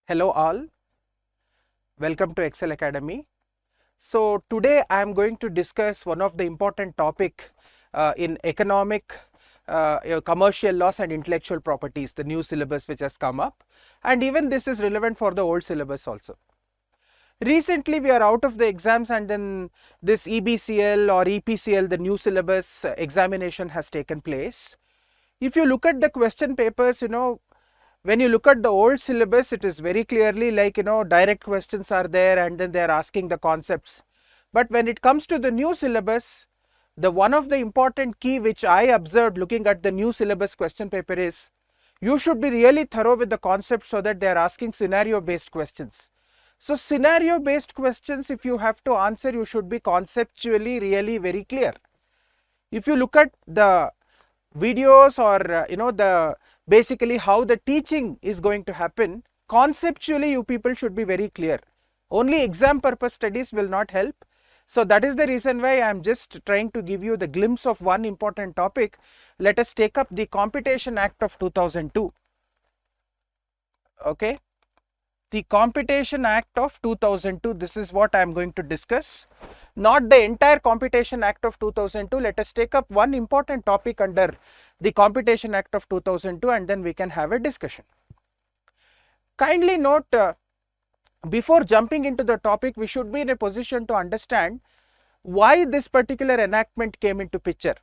Hello all, welcome to Ekcel Academy. So today I am going to discuss one of the important topic in economic, commercial laws and intellectual properties, the new syllabus which has come up, and even this is relevant for the old syllabus also. Recently we are out of the exams and then this EBCL or EPCL, the new syllabus examination has taken place. If you look at the question papers, when you look at the old syllabus, it is very clearly like, direct questions are there and then they are asking the concepts. But when it comes to the new syllabus, the one of the important key which I observed looking at the new syllabus question paper is, you should be really thorough with the concept so that they are asking scenario based questions. So scenario based questions, if you have to answer, you should be conceptually really very clear. If you look at the videos or the basically how the teaching is going to happen, conceptually you people should be very clear. Only exam purpose studies will not help. So that is the reason why I am just trying to give you the glimpse of one important topic. Let us take up the Competition Act of 2002. Okay, the Competition Act of 2002, this is what I am going to discuss. Not the entire Competition Act of 2002, let us take up one important topic under the Competition Act of 2002 and then we can have a discussion. Kindly note, before jumping into the topic, we should be in a position to understand why this particular enactment came into picture.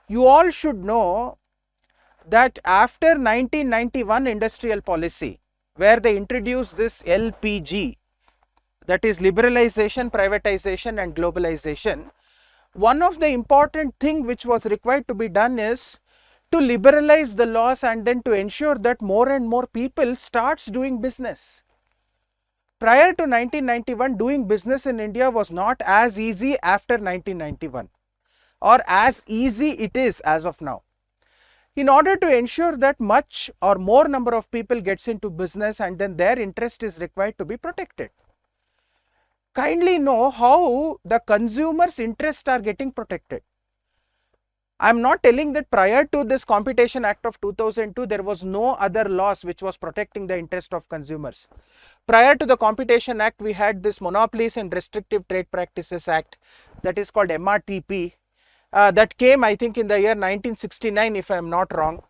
You all should know that after 1991 industrial policy, where they introduced this LPG, that is liberalization, privatization and globalization, one of the important thing which was required to be done is to liberalize the laws and then to ensure that more and more people starts doing business. Prior to 1991, doing business in India was not as easy after 1991 or as easy it is as of now. In order to ensure that much or more number of people gets into business and then their interest is required to be protected. Kindly know how the consumers' interests are getting protected. I am not telling that prior to this Competition Act of 2002, there was no other laws which was protecting the interest of consumers. Prior to the Competition Act, we had this Monopolies and Restrictive Trade Practices Act, that is called MRTP, that came I think in the year 1969 if I am not wrong.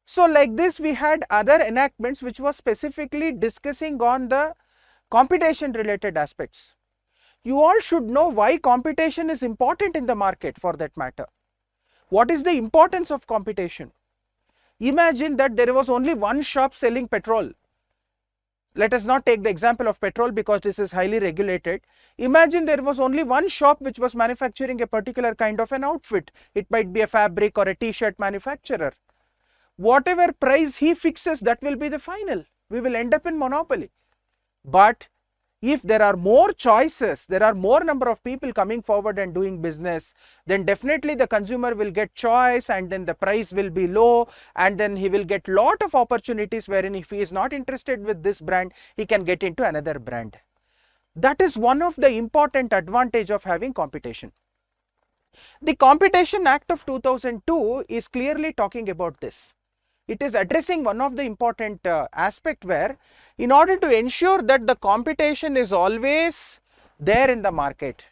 So like this we had other enactments which was specifically discussing on the competition related aspects. You all should know why competition is important in the market for that matter. What is the importance of competition? Imagine that there was only one shop selling petrol. Let us not take the example of petrol because this is highly regulated. Imagine there was only one shop which was manufacturing a particular kind of an outfit. It might be a fabric or a t-shirt manufacturer. Whatever price he fixes, that will be the final. We will end up in monopoly. But if there are more choices, there are more number of people coming forward and doing business, then definitely the consumer will get choice and then the price will be low and then he will get lot of opportunities wherein if he is not interested with this brand, he can get into another brand. That is one of the important advantage of having competition. The Competition Act of 2002 is clearly talking about this. It is addressing one of the important aspect where in order to ensure that the competition is always there in the market,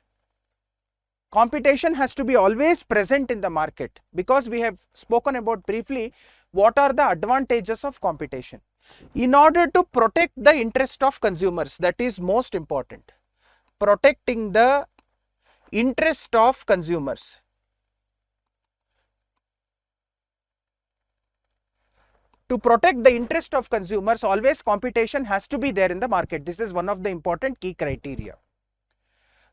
competition has to be always present in the market, because we have spoken about briefly what are the advantages of competition. In order to protect the interest of consumers, that is most important, protecting the interest of consumers. To protect the interest of consumers, always competition has to be there in the market. This is one of the important key criteria.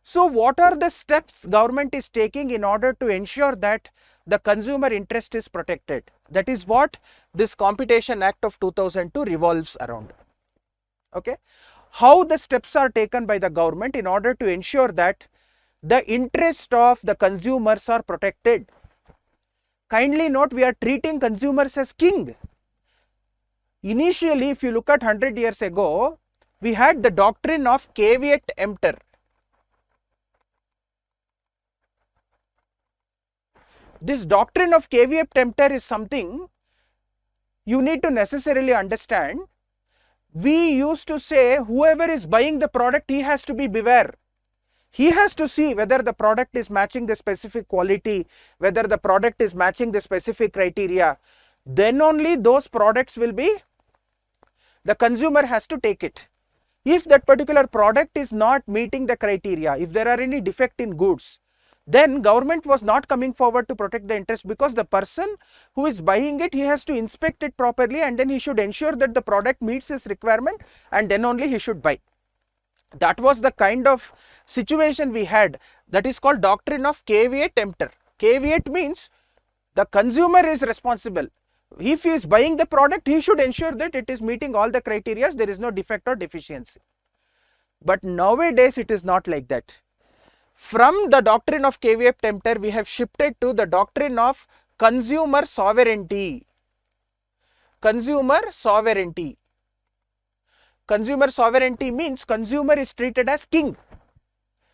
So what are the steps government is taking in order to ensure that the consumer interest is protected? That is what this Competition Act of 2002 revolves around. Okay, how the steps are taken by the government in order to ensure that the interest of the consumers are protected. Kindly note, we are treating consumers as king. Initially, if you look at 100 years ago, we had the doctrine of caveat emptor. This doctrine of caveat emptor is something you need to necessarily understand. we used to say whoever is buying the product, he has to be beware. He has to see whether the product is matching the specific quality, whether the product is matching the specific criteria. Then only those products will be, the consumer has to take it. If that particular product is not meeting the criteria, if there are any defect in goods, then government was not coming forward to protect the interest, because the person who is buying it, he has to inspect it properly and then he should ensure that the product meets his requirement, and then only he should buy. That was the kind of situation we had. That is called doctrine of caveat emptor. Caveat means the consumer is responsible. If he is buying the product, he should ensure that it is meeting all the criteria, there is no defect or deficiency. But nowadays it is not like that. From the doctrine of caveat emptor, we have shifted to the doctrine of consumer sovereignty. Consumer sovereignty. Consumer sovereignty means consumer is treated as king.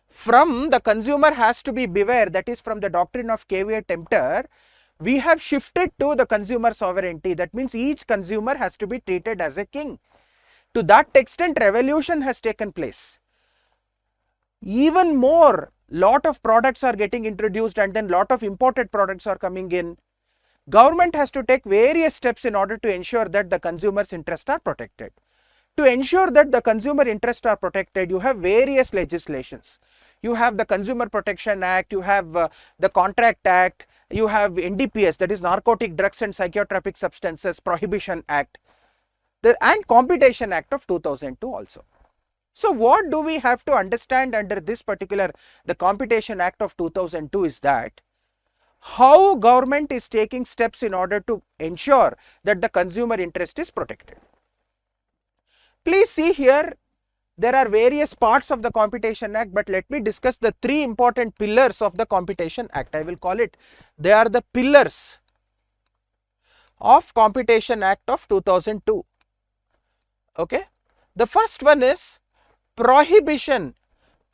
From the consumer has to be beware, that is from the doctrine of caveat emptor, we have shifted to the consumer sovereignty. That means each consumer has to be treated as a king. To that extent, revolution has taken place. Even more, lot of products are getting introduced and then lot of imported products are coming in. Government has to take various steps in order to ensure that the consumer's interests are protected. To ensure that the consumer interests are protected, you have various legislations. You have the Consumer Protection Act, you have the Contract Act, you have NDPS, that is Narcotic Drugs and Psychotropic Substances Prohibition Act, and Competition Act of 2002 also. So what do we have to understand under this particular, the Competition Act of 2002 is that, how government is taking steps in order to ensure that the consumer interest is protected. Please see here, there are various parts of the Competition Act, but let me discuss the three important pillars of the Competition Act. I will call it, they are the pillars of Competition Act of 2002. Okay. The first one is prohibition.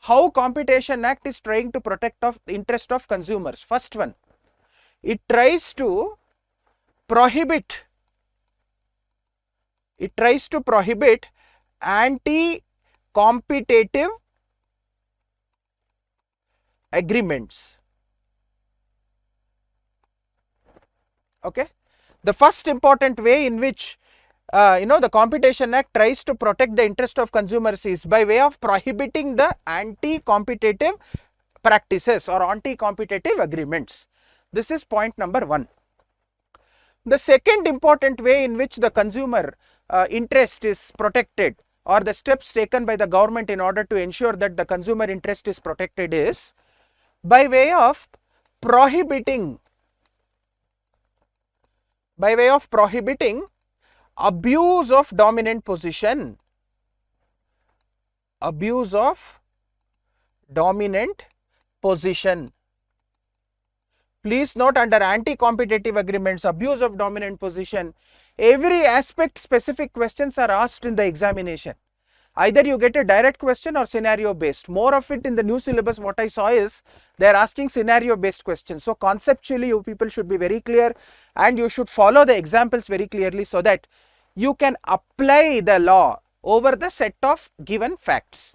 How Competition Act is trying to protect the interest of consumers. First one, it tries to prohibit anti-competitive agreements. Okay. The first important way in which the Competition Act tries to protect the interest of consumers is by way of prohibiting the anti-competitive practices or anti-competitive agreements. This is point number one. The second important way in which the consumer interest is protected, or the steps taken by the government in order to ensure that the consumer interest is protected, is by way of prohibiting abuse of dominant position. Abuse of dominant position. Please note, under anti-competitive agreements, abuse of dominant position, every aspect specific questions are asked in the examination. Either you get a direct question or scenario based. More of it in the new syllabus, what I saw is they are asking scenario based questions. So conceptually you people should be very clear and you should follow the examples very clearly so that you can apply the law over the set of given facts.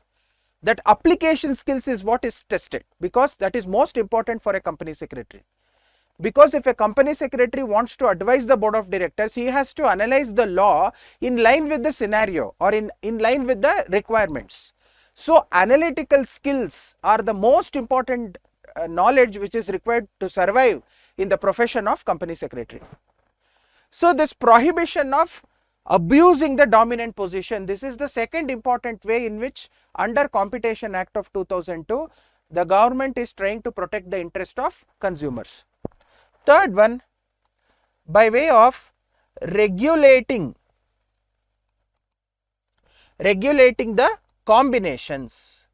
That application skills is what is tested, because that is most important for a company secretary. Because if a company secretary wants to advise the board of directors, he has to analyze the law in line with the scenario or in line with the requirements. So analytical skills are the most important knowledge which is required to survive in the profession of company secretary. So this prohibition of abusing the dominant position, this is the second important way in which under Competition Act of 2002 the government is trying to protect the interest of consumers. Third one, by way of regulating the combinations.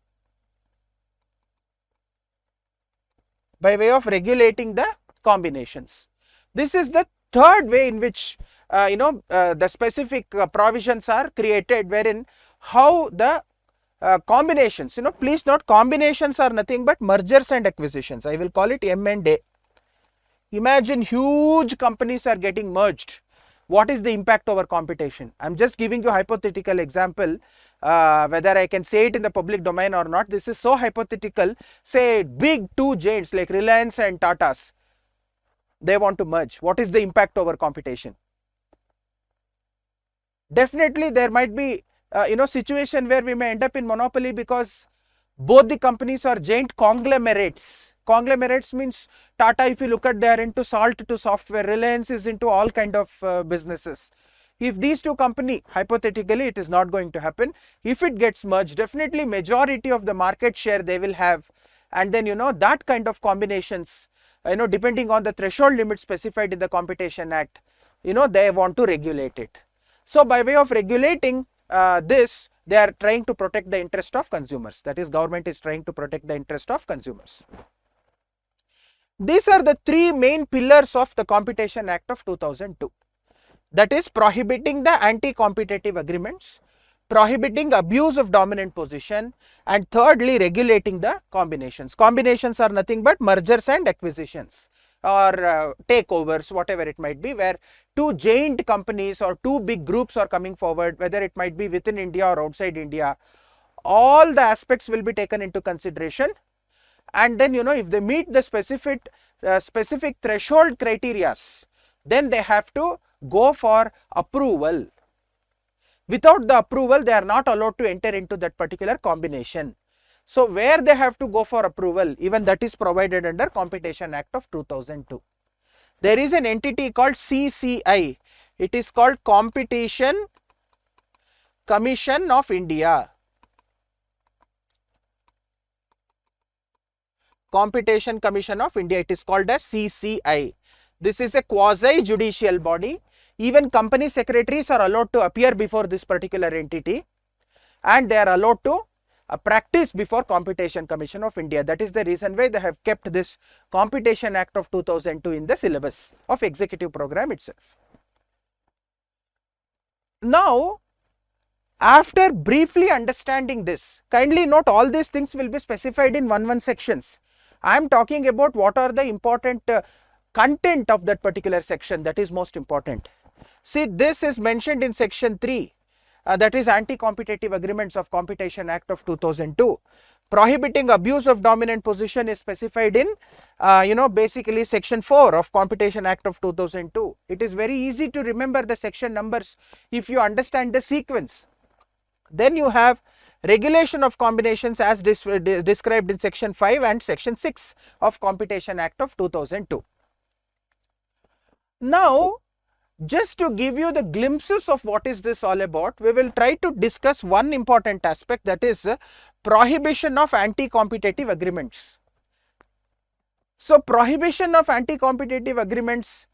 By way of regulating the combinations. This is the third way in which the specific provisions are created, wherein how the combinations, please note, combinations are nothing but mergers and acquisitions. I will call it M&A. Imagine huge companies are getting merged. what is the impact over competition? I'm just giving you a hypothetical example, whether I can say it in the public domain or not. This is so hypothetical. Say big two giants like Reliance and Tata's, they want to merge. What is the impact over competition? Definitely there might be situation where we may end up in monopoly, because both the companies are giant conglomerates. Conglomerates means Tata, if you look at, they are into salt to software. Reliance is into all kind of businesses. If these two companies, hypothetically, it is not going to happen. If it gets merged, definitely majority of the market share they will have, and then that kind of combinations, depending on the threshold limit specified in the Competition Act, they want to regulate it. So by way of regulating this, they are trying to protect the interest of consumers. That is, government is trying to protect the interest of consumers. These are the three main pillars of the Competition Act of 2002. That is, prohibiting the anti-competitive agreements, prohibiting abuse of dominant position, and thirdly, regulating the combinations. Combinations are nothing but mergers and acquisitions, or takeovers, whatever it might be, where two giant companies or two big groups are coming forward, whether it might be within India or outside India. All the aspects will be taken into consideration, and then if they meet the specific threshold criterias, then they have to go for approval. Without the approval, they are not allowed to enter into that particular combination. So where they have to go for approval, even that is provided under Competition Act of 2002. There is an entity called CCI. It is called Competition Commission of India. Competition Commission of India, it is called as CCI. This is a quasi-judicial body. Even company secretaries are allowed to appear before this particular entity, and they are allowed to practice before Competition Commission of India. That is the reason why they have kept this Competition Act of 2002 in the syllabus of executive program itself. Now, after briefly understanding this, kindly note all these things will be specified in 1 sections. I am talking about what are the important content of that particular section, that is most important. See, this is mentioned in section 3, that is anti-competitive agreements of Competition Act of 2002. Prohibiting abuse of dominant position is specified in basically section 4 of Competition Act of 2002. It is very easy to remember the section numbers if you understand the sequence. Then you have regulation of combinations as described in section 5 and section 6 of Competition Act of 2002. Now, just to give you the glimpses of what is this all about, we will try to discuss one important aspect, that is prohibition of anti-competitive agreements. So, prohibition of anti-competitive agreements,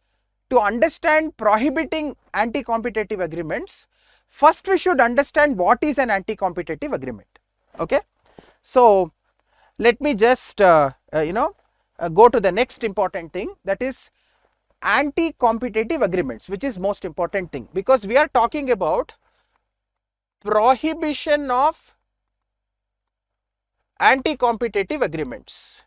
to understand prohibiting anti-competitive agreements, first we should understand what is an anti-competitive agreement. Okay. So, let me just go to the next important thing, that is anti-competitive agreements, which is most important thing, because we are talking about prohibition of anti-competitive agreements.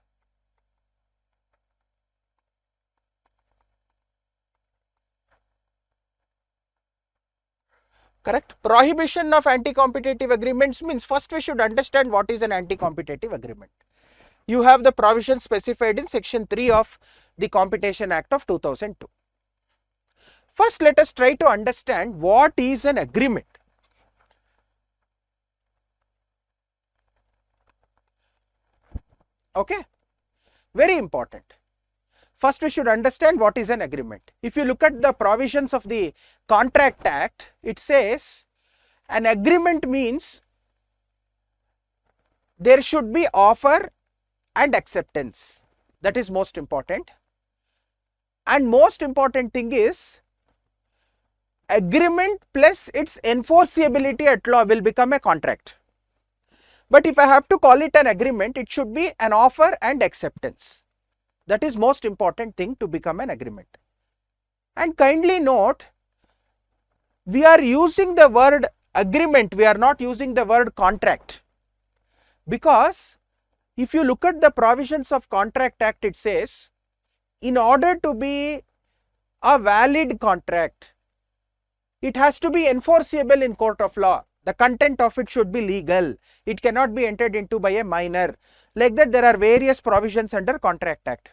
Correct? Prohibition of anti-competitive agreements means first we should understand what is an anti-competitive agreement. You have the provision specified in section 3 of the Competition Act of 2002. First, let us try to understand what is an agreement. Okay, very important. First, we should understand what is an agreement. If you look at the provisions of the Contract Act, it says an agreement means there should be offer and acceptance. That is most important. And most important thing is agreement plus its enforceability at law will become a contract. But if I have to call it an agreement, it should be an offer and acceptance. That is most important thing to become an agreement. And kindly note, we are using the word agreement, we are not using the word contract, because if you look at the provisions of Contract Act, it says in order to be a valid contract, it has to be enforceable in court of law. The content of it should be legal. It cannot be entered into by a minor. Like that, there are various provisions under Contract Act.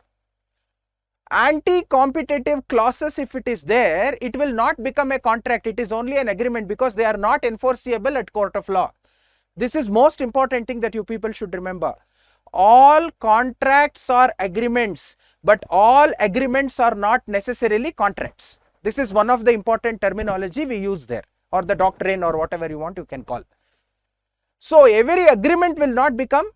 Anti-competitive clauses, if it is there, it will not become a contract. It is only an agreement because they are not enforceable at court of law. This is most important thing that you people should remember. All contracts are agreements, but all agreements are not necessarily contracts. This is one of the important terminology we use there, or the doctrine, or whatever you want you can call. So every agreement will not become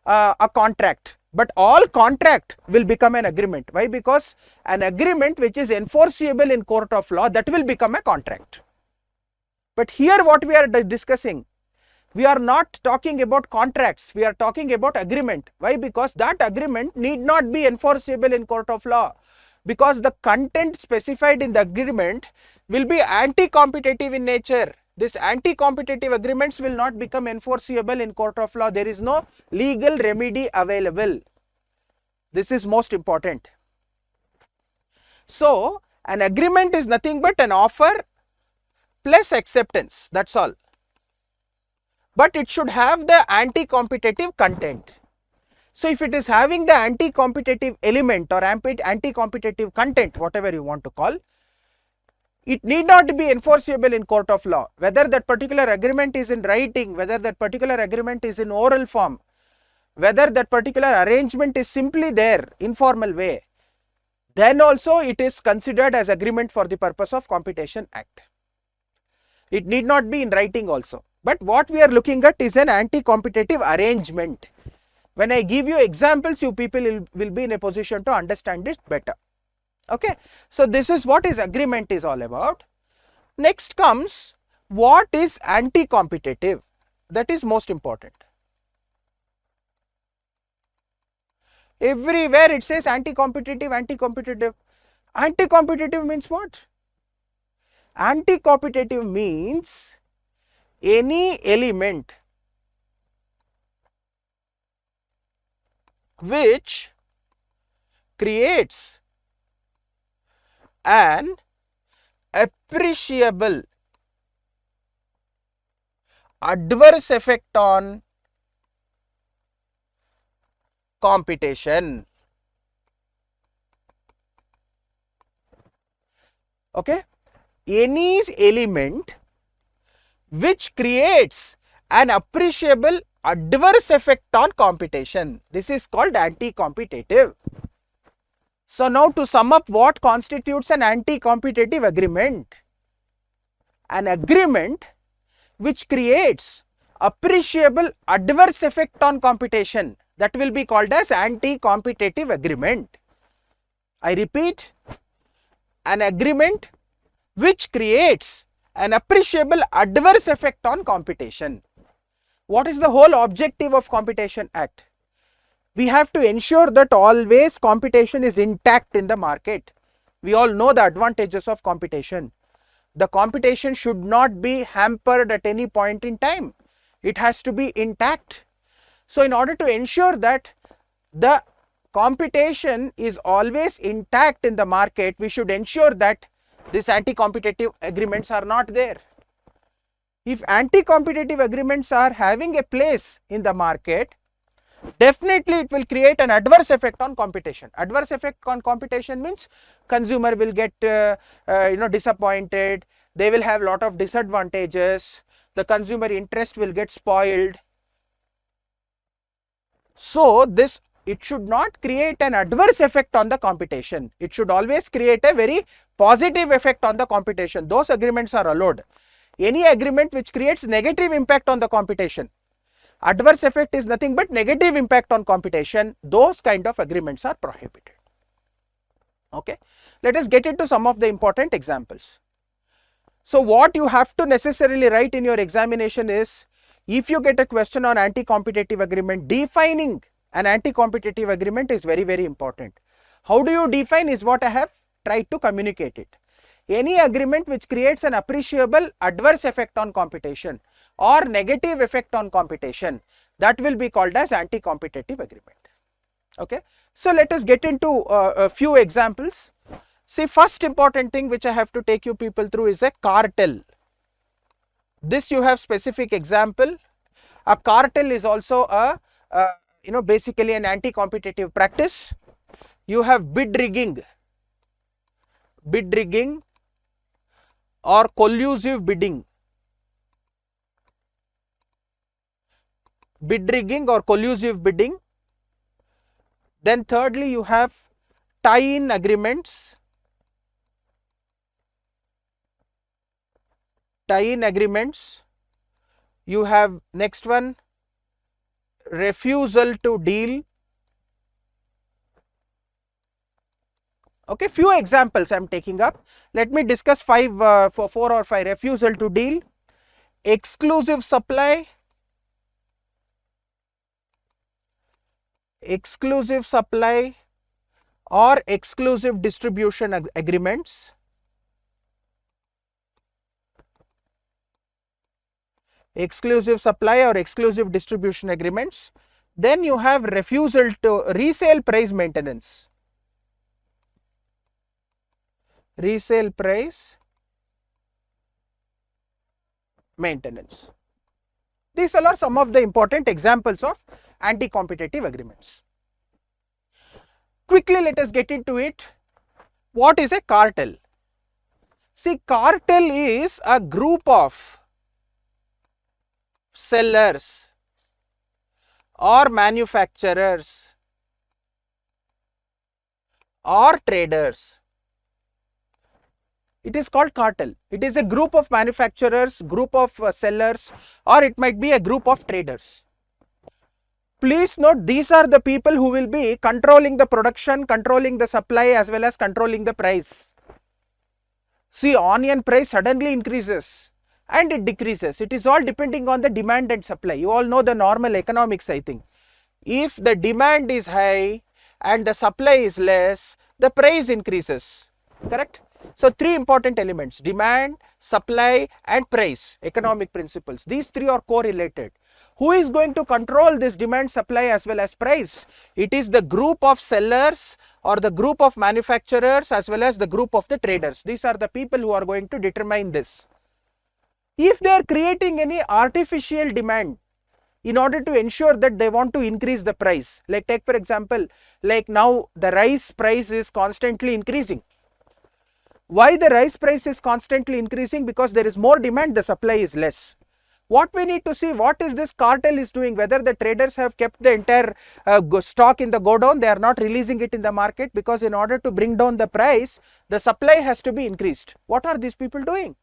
a contract, but all contract will become an agreement. Why? Because an agreement which is enforceable in court of law, that will become a contract. But here what we are discussing, we are not talking about contracts, we are talking about agreement. Why? Because that agreement need not be enforceable in court of law, because the content specified in the agreement will be anti-competitive in nature. This anti-competitive agreements will not become enforceable in court of law. There is no legal remedy available. This is most important. So an agreement is nothing but an offer plus acceptance, that's all. But it should have the anti-competitive content. So if it is having the anti-competitive element or anti-competitive content, whatever you want to call, it need not be enforceable in court of law. Whether that particular agreement is in writing, whether that particular agreement is in oral form, whether that particular arrangement is simply there, informal way, then also it is considered as agreement for the purpose of Competition Act. It need not be in writing also. But what we are looking at is an anti-competitive arrangement. When I give you examples, you people will be in a position to understand it better. Okay. So this is what is agreement is all about. Next comes, what is anti-competitive? That is most important. Everywhere it says anti-competitive, anti-competitive. Anti-competitive means what? Anti-competitive means any element which creates an appreciable adverse effect on competition. Okay, any element which creates an appreciable adverse effect on competition, this is called anti-competitive. So now to sum up, what constitutes an anti-competitive agreement? An agreement which creates appreciable adverse effect on competition, that will be called as anti-competitive agreement. I repeat, an agreement which creates an appreciable adverse effect on competition. What is the whole objective of Competition Act? We have to ensure that always competition is intact in the market. We all know the advantages of competition. The competition should not be hampered at any point in time. It has to be intact. So in order to ensure that the competition is always intact in the market, we should ensure that these anti-competitive agreements are not there. If anti-competitive agreements are having a place in the market, definitely it will create an adverse effect on competition. Adverse effect on competition means consumer will get disappointed, they will have lot of disadvantages, the consumer interest will get spoiled. So this, it should not create an adverse effect on the competition. It should always create a very positive effect on the competition. Those agreements are allowed. Any agreement which creates negative impact on the competition, adverse effect is nothing but negative impact on competition, those kind of agreements are prohibited. Okay. Let us get into some of the important examples. So what you have to necessarily write in your examination is, if you get a question on anti-competitive agreement, defining an anti-competitive agreement is very, very important. How do you define is what I have tried to communicate it. Any agreement which creates an appreciable adverse effect on competition or negative effect on competition, that will be called as anti-competitive agreement. Okay. So let us get into a few examples. See, first important thing which I have to take you people through is a cartel. This you have specific example. A cartel is also a basically an anti-competitive practice. You have bid rigging or collusive bidding. Bid rigging or collusive bidding. Then thirdly, you have tie-in agreements. Tie-in agreements. You have next one, refusal to deal. Okay, few examples I am taking up. Let me discuss four or five. Refusal to deal, exclusive supply, or exclusive distribution agreements. Exclusive supply or exclusive distribution agreements. Then you have refusal to resale price maintenance. Resale price maintenance. These are some of the important examples of anti-competitive agreements. Quickly let us get into it. What is a cartel? See, cartel is a group of sellers or manufacturers or traders. It is called cartel. It is a group of manufacturers, group of sellers, or it might be a group of traders. Please note, these are the people who will be controlling the production, controlling the supply, as well as controlling the price. See, onion price suddenly increases and it decreases. It is all depending on the demand and supply. You all know the normal economics, I think. If the demand is high and the supply is less, the price increases. Correct? So, three important elements: demand, supply and price, economic principles. These three are correlated. Who is going to control this demand, supply as well as price? It is the group of sellers or the group of manufacturers as well as the group of the traders. These are the people who are going to determine this. If they are creating any artificial demand in order to ensure that they want to increase the price, like take for example, like now the rice price is constantly increasing. Why the rice price is constantly increasing? Because there is more demand, the supply is less. What we need to see, what is this cartel is doing, whether the traders have kept the entire stock in the godown, they are not releasing it in the market, because in order to bring down the price, the supply has to be increased. What are these people doing?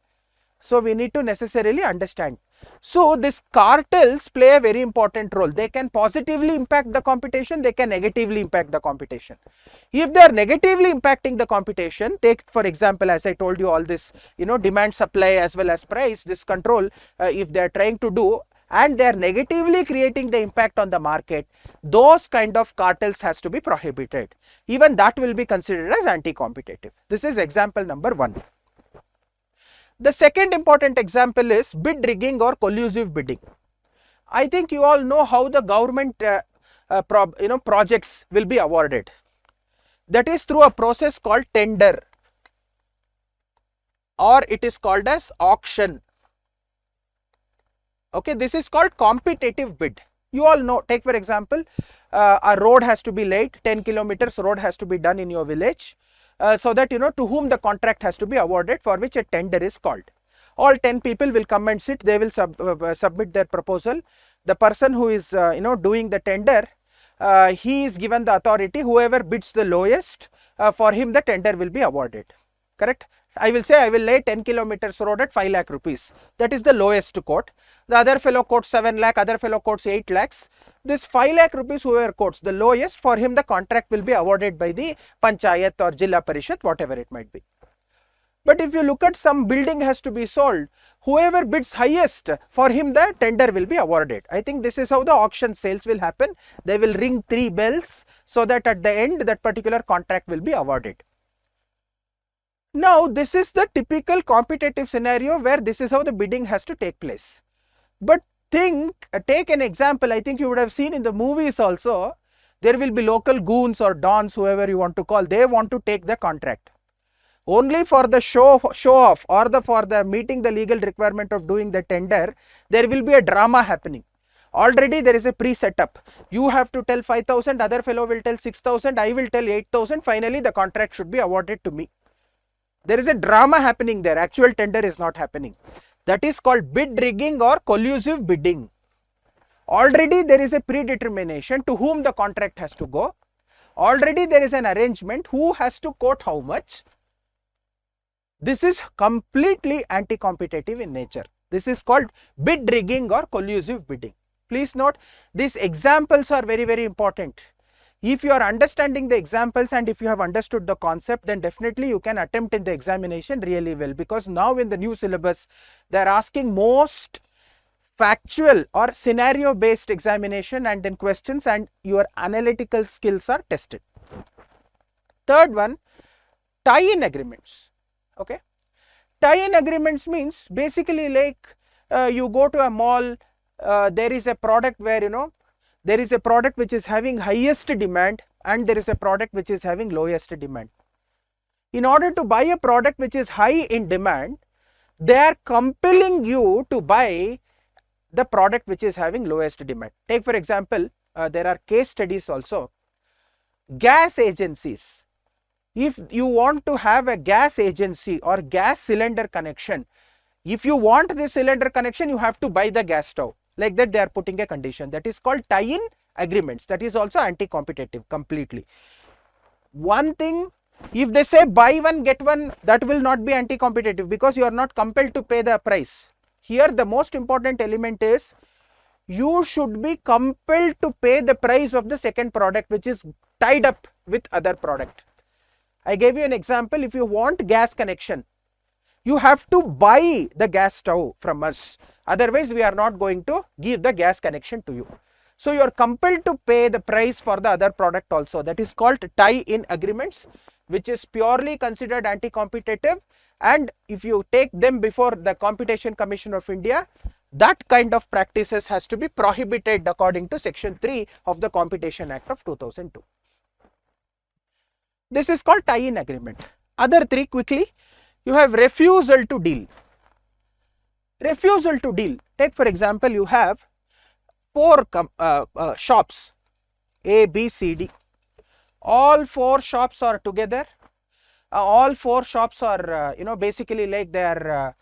So we need to necessarily understand. So these cartels play a very important role. They can positively impact the competition, they can negatively impact the competition. If they are negatively impacting the competition, take for example, as I told you, all this, demand, supply as well as price, this control, if they are trying to do, and they are negatively creating the impact on the market, those kind of cartels has to be prohibited. Even that will be considered as anti-competitive. This is example number 1. The second important example is bid rigging or collusive bidding. I think you all know how the government projects will be awarded. That is through a process called tender, or it is called as auction. Okay, this is called competitive bid. You all know, take for example, a road has to be laid, 10 kilometers road has to be done in your village. So that to whom the contract has to be awarded, for which a tender is called. All 10 people will come and sit, they will submit their proposal. The person who is doing the tender, he is given the authority, whoever bids the lowest, for him the tender will be awarded. Correct? I will say I will lay 10 kilometers road at 5 lakh rupees. That is the lowest quote. The other fellow quotes 7 lakh, other fellow quotes 8 lakhs. This 5 lakh rupees whoever quotes the lowest, for him the contract will be awarded by the Panchayat or Jilla Parishad, whatever it might be. But if you look at some building has to be sold, whoever bids highest, for him the tender will be awarded. I think this is how the auction sales will happen. They will ring 3 bells so that at the end that particular contract will be awarded. Now this is the typical competitive scenario where this is how the bidding has to take place. But take an example, I think you would have seen in the movies also, there will be local goons or dons, whoever you want to call, they want to take the contract. only for the show off or for the meeting the legal requirement of doing the tender, there will be a drama happening. Already there is a pre-setup. You have to tell 5,000, other fellow will tell 6,000, I will tell 8,000, finally the contract should be awarded to me. There is a drama happening there, actual tender is not happening. That is called bid rigging or collusive bidding. Already there is a predetermination to whom the contract has to go. Already there is an arrangement who has to quote how much. This is completely anti-competitive in nature. This is called bid rigging or collusive bidding. Please note, these examples are very, very important. If you are understanding the examples and if you have understood the concept, then definitely you can attempt in the examination really well, because now in the new syllabus, they are asking most factual or scenario based examination and then questions, and your analytical skills are tested. Third one, tie-in agreements. Okay, tie-in agreements means basically like you go to a mall, there is a product where there is a product which is having highest demand and there is a product which is having lowest demand. In order to buy a product which is high in demand, they are compelling you to buy the product which is having lowest demand. Take for example, there are case studies also. Gas agencies. If you want to have a gas agency or gas cylinder connection, if you want the cylinder connection, you have to buy the gas stove. Like that, they are putting a condition. That is called tie-in agreements. That is also anti-competitive completely. One thing, if they say buy one get one, that will not be anti-competitive because you are not compelled to pay the price. Here the most important element is you should be compelled to pay the price of the second product which is tied up with other product. I gave you an example. If you want gas connection, you have to buy the gas stove from us. Otherwise, we are not going to give the gas connection to you. So, you are compelled to pay the price for the other product also. That is called tie-in agreements, which is purely considered anti-competitive. And if you take them before the Competition Commission of India, that kind of practices has to be prohibited according to Section 3 of the Competition Act of 2002. This is called tie-in agreement. Other three quickly. You have refusal to deal. Refusal to deal. Take for example, you have four shops, A, B, C, D. All four shops are together. All four shops are, basically like they are,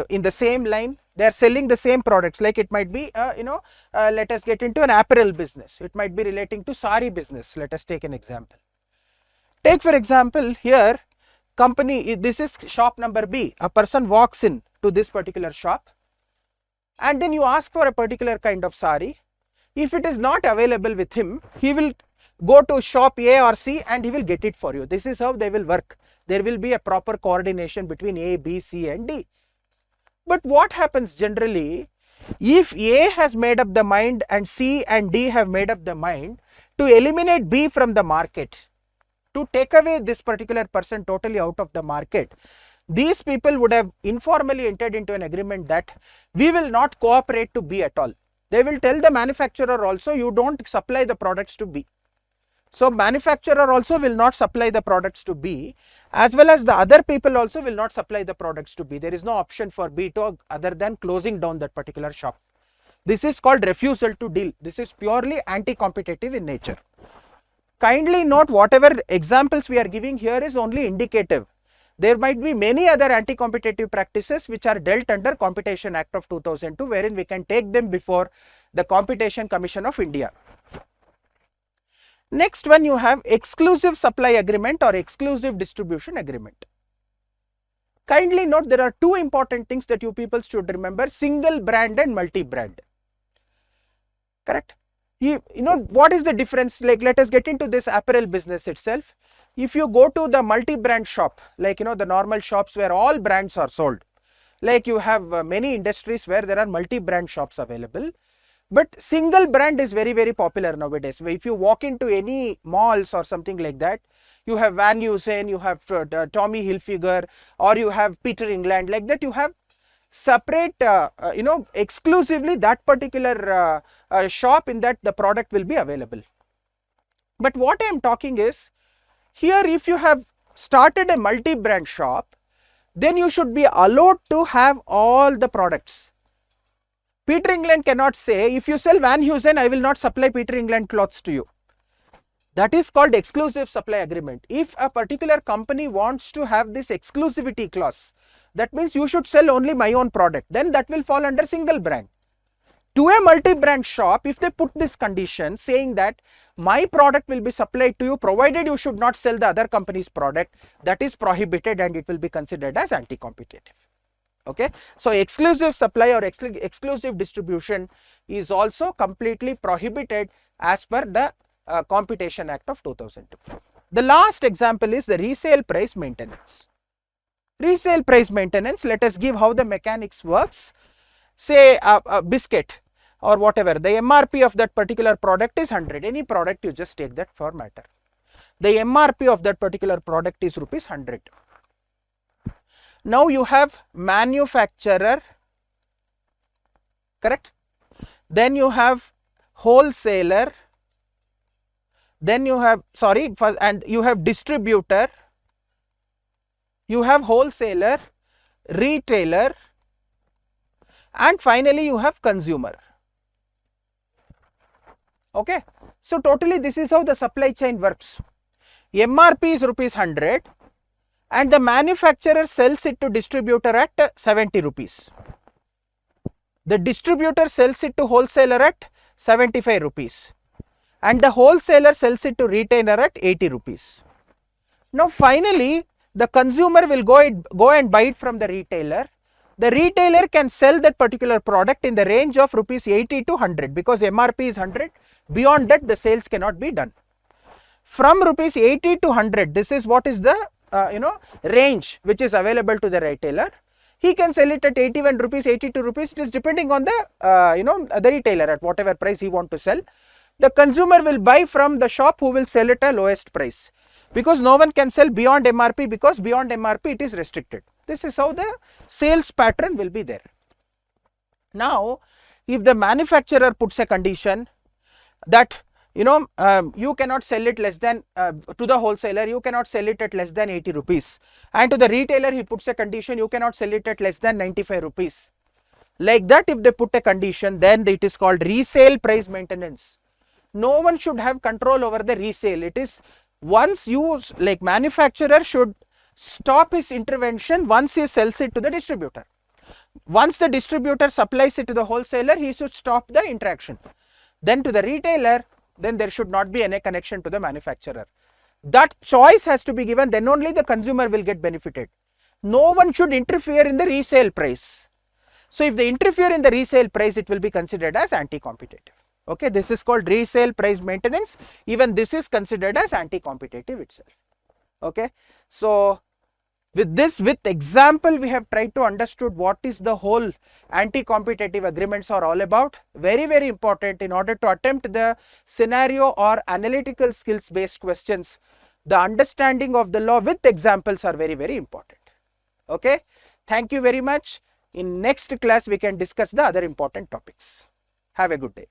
in the same line. They are selling the same products. Like it might be, let us get into an apparel business. It might be relating to sari business. Let us take an example. Take for example, here company, this is shop number B. A person walks in to this particular shop and then you ask for a particular kind of sari. If it is not available with him, he will go to shop A or C and he will get it for you. This is how they will work. There will be a proper coordination between A, B, C and D. But what happens generally, if A has made up the mind and C and D have made up the mind to eliminate B from the market, to take away this particular person totally out of the market, these people would have informally entered into an agreement that we will not cooperate to B at all. They will tell the manufacturer also, you don't supply the products to B. So manufacturer also will not supply the products to B, as well as the other people also will not supply the products to B. There is no option for B to other than closing down that particular shop. This is called refusal to deal. This is purely anti-competitive in nature. Kindly note, whatever examples we are giving here is only indicative. There might be many other anti-competitive practices which are dealt under Competition Act of 2002, wherein we can take them before the Competition Commission of India. Next one, you have exclusive supply agreement or exclusive distribution agreement. Kindly note, there are two important things that you people should remember: single brand and multi-brand. Correct? You know what is the difference? Like, let us get into this apparel business itself. If you go to the multi-brand shop, like the normal shops where all brands are sold, like you have many industries where there are multi-brand shops available, but single brand is very, very popular nowadays. If you walk into any malls or something like that, you have Van Heusen, you have Tommy Hilfiger, or you have Peter England, like that. You have separate, exclusively that particular shop in that the product will be available. But what I am talking is, here if you have started a multi-brand shop, then you should be allowed to have all the products. Peter England cannot say, if you sell Van Heusen, I will not supply Peter England clothes to you. That is called exclusive supply agreement. If a particular company wants to have this exclusivity clause, that means you should sell only my own product, then that will fall under single brand. To a multi-brand shop, if they put this condition saying that my product will be supplied to you provided you should not sell the other company's product, that is prohibited and it will be considered as anti-competitive. Okay, so exclusive supply or exclusive distribution is also completely prohibited as per the Competition Act of 2002. The last example is the resale price maintenance. Resale price maintenance, let us give how the mechanics works. Say a biscuit or whatever, the MRP of that particular product is 100. Any product, you just take that for matter. The MRP of that particular product is rupees 100. Now you have manufacturer, correct? Then you have wholesaler, then you have, and you have distributor, you have wholesaler, retailer, and finally you have consumer. Okay, so totally this is how the supply chain works. MRP is rupees 100 and the manufacturer sells it to distributor at 70 rupees. The distributor sells it to wholesaler at 75 rupees and the wholesaler sells it to retailer at 80 rupees. Now finally the consumer will go and buy it from the retailer. The retailer can sell that particular product in the range of rupees 80 to 100 because MRP is 100. Beyond that the sales cannot be done. From rupees 80 to 100, this is what is the range which is available to the retailer. He can sell it at 81 rupees, 82 rupees. It is depending on the the retailer at whatever price he want to sell. The consumer will buy from the shop who will sell it at lowest price, because no one can sell beyond MRP, because beyond MRP it is restricted. This is how the sales pattern will be there. Now, if the manufacturer puts a condition that you cannot sell it less than to the wholesaler, you cannot sell it at less than 80 rupees, and to the retailer he puts a condition, you cannot sell it at less than 95 rupees. Like that, if they put a condition, then it is called resale price maintenance. No one should have control over the resale. It is once you, like manufacturer should stop his intervention once he sells it to the distributor. Once the distributor supplies it to the wholesaler, he should stop the interaction. Then to the retailer, then there should not be any connection to the manufacturer. That choice has to be given, then only the consumer will get benefited. No one should interfere in the resale price. So if they interfere in the resale price, it will be considered as anti-competitive. Okay, this is called resale price maintenance. Even this is considered as anti-competitive itself. Okay, so with this, with example, we have tried to understood what is the whole anti-competitive agreements are all about. Very, very important in order to attempt the scenario or analytical skills based questions. The understanding of the law with examples are very, very important. Okay, thank you very much. In next class, we can discuss the other important topics. Have a good day.